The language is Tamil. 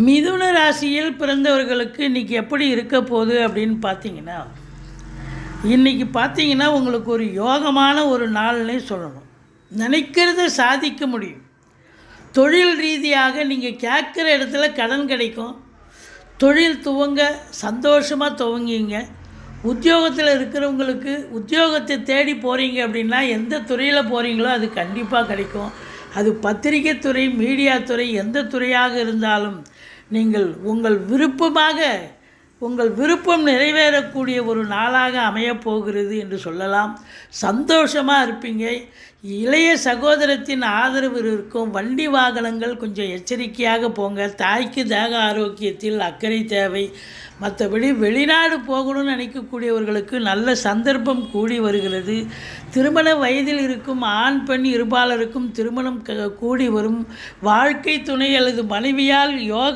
மிதுன ராசியில் பிறந்தவர்களுக்கு இன்றைக்கி எப்படி இருக்க போகுது அப்படின்னு பார்த்தீங்கன்னா, இன்றைக்கி பார்த்தீங்கன்னா உங்களுக்கு ஒரு யோகமான ஒரு நாள்னே சொல்லணும். நினைக்கிறத சாதிக்க முடியும். தொழில் ரீதியாக நீங்கள் கேட்குற இடத்துல கடன் கிடைக்கும். தொழில் துவங்க சந்தோஷமாக துவங்கிங்க. உத்தியோகத்தில் இருக்கிறவங்களுக்கு உத்தியோகத்தை தேடி போகிறீங்க அப்படின்னா, எந்த துறையில் போகிறீங்களோ அது கண்டிப்பாக கிடைக்கும். அது பத்திரிகை துறை, மீடியா துறை, எந்த துறையாக இருந்தாலும் நீங்கள் உங்கள் விருப்பம் நிறைவேறக்கூடிய ஒரு நாளாக அமையப்போகிறது என்று சொல்லலாம். சந்தோஷமாக இருப்பீங்க. இளைய சகோதரத்தின் ஆதரவு இருக்கும். வண்டி வாகனங்கள் கொஞ்சம் எச்சரிக்கையாக போங்க. தாய்க்கு தேக ஆரோக்கியத்தில் அக்கறை தேவை. மற்றபடி வெளிநாடு போகணும்னு நினைக்கக்கூடியவர்களுக்கு நல்ல சந்தர்ப்பம் கூடி வருகிறது. திருமண வயதில் இருக்கும் ஆண் பெண் இருபாலருக்கும் திருமணம் கூடி வரும். வாழ்க்கை துணை அல்லது மனைவியால் யோக